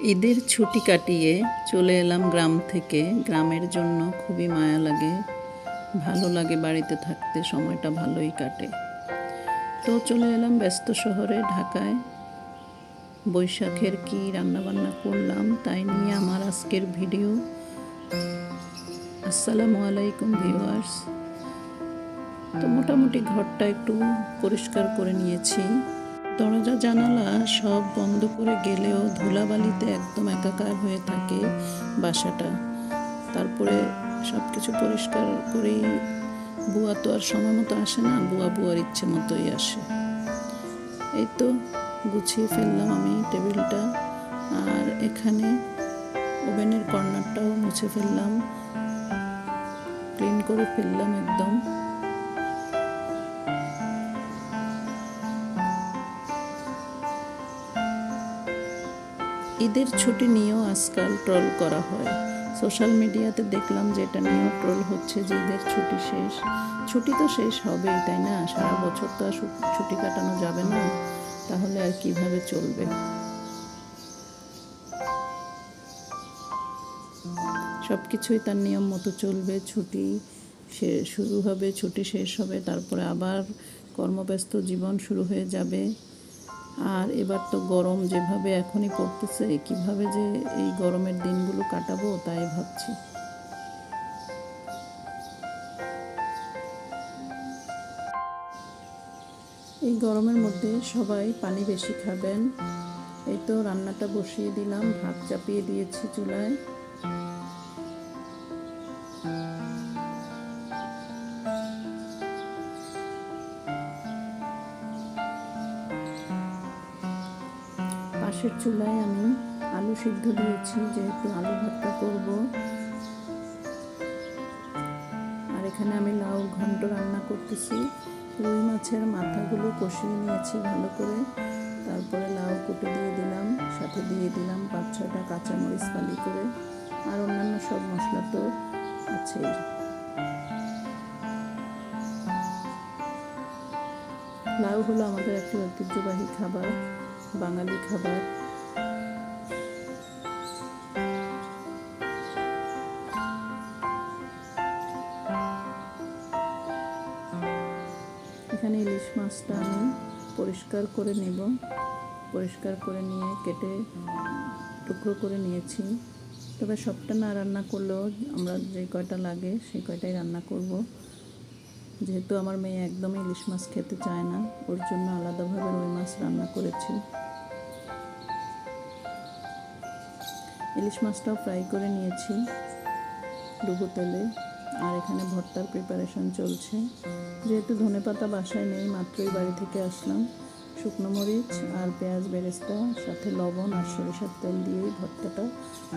ঈদের ছুটি কাটিয়ে চলে এলাম গ্রাম থেকে। গ্রামের জন্য খুবই মায়া লাগে, ভালো লাগে বাড়িতে থাকতে, সময়টা ভালোই কাটে। তো চলে এলাম ব্যস্ত শহরে ঢাকায়। বৈশাখের কি রান্নাবান্না করলাম তাই নিয়ে আমার আজকের ভিডিও। আসসালামু আলাইকুম ভিউয়ার্স। তো মোটামুটি ঘরটা একটু পরিষ্কার করে নিয়েছি। দরজা জানালা সব বন্ধ করে গেলেও ধুলাবালিতে একদম একাকার হয়ে থাকে বাসাটা। তারপরে সব কিছু পরিষ্কার করেই, বুয়া তো আর সময় মতো আসে না, বুয়ার ইচ্ছে মতোই আসে। এই তো গুছিয়ে ফেললাম আমি টেবিলটা, আর এখানে ওভেনের কর্নারটাও মুছে ফেললাম, ক্লিন করে ফেললাম একদম। ঈদের ছুটি নিয়েও আজকাল ট্রল করা হয়। সোশ্যাল মিডিয়াতে দেখলাম যে এটা নিয়েও ট্রল হচ্ছে যে ঈদের ছুটি শেষ। ছুটি তো শেষ হবেই, তাই না? সারা বছর তো আর ছুটি কাটানো যাবে না, তাহলে আর কিভাবে চলবে? সব কিছুই তার নিয়ম মতো চলবে। ছুটি শুরু হবে, ছুটি শেষ হবে, তারপরে আবার কর্মব্যস্ত জীবন শুরু হয়ে যাবে। আর এবার তো গরম যেভাবে এখনই পড়তেছে, কিভাবে যে এই গরমের দিনগুলো কাটাবো তাই ভাবছি। এই গরমের মধ্যে সবাই পানি বেশি খাবেন। এই তো রান্নাটা বসিয়ে দিলাম, ভাত চাপিয়ে দিয়েছি চুলায়। পাশের চুলায় আমি আলু সিদ্ধ দিয়েছি, যেহেতু আলু ভর্তা করব। আর এখানে আমি লাউ ঘন্ট রান্না করতেছি। রুই মাছের মাথাগুলো কষিয়ে নিয়েছি ভালো করে, তারপরে লাউ কুটে দিয়ে দিলাম, সাথে দিয়ে দিলাম 5-6টা কাঁচামরিচ ফালি করে, আর অন্যান্য সব মশলা তো আছেই। লাউ হলো আমাদের একটি ঐতিহ্যবাহী খাবার, বাঙালি খাবার। এখানে ইলিশ মাছটা আমি পরিষ্কার করে নেব। পরিষ্কার করে নিয়ে কেটে টুকরো করে নিয়েছি। তবে সবটা না রান্না করলেও আমরা যে কয়টা লাগে সেই কয়টাই রান্না করব। যেহেতু আমার মেয়ে একদমই ইলিশ মাছ খেতে চায় না, ওর জন্য আলাদাভাবে রুই মাছ রান্না করেছি। ইলিশ মাছটাও ফ্রাই করে নিয়েছি ডুবো তেলে। আর এখানে ভর্তার প্রিপারেশন চলছে। যেহেতু ধনেপাতা বাসায় নেই, মাত্রই বাড়ি থেকে আসলাম, শুকনো মরিচ আর পেঁয়াজ বেরেস্তা সাথে লবণ আর সরিষার তেল দিয়েই ভর্তাটা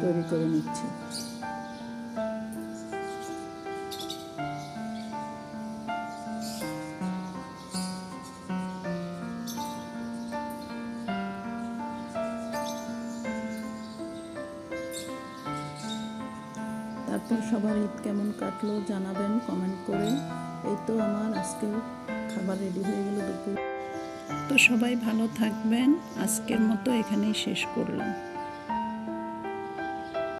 তৈরি করে নিচ্ছি। তারপর সবার ঈদ কেমন কাটলো জানাবেন কমেন্ট করে। এই তো আমার আজকে খাবার রেডি হয়ে গেল দুপুর। তো সবাই ভালো থাকবেন, আজকের মতো এখানেই শেষ করলাম।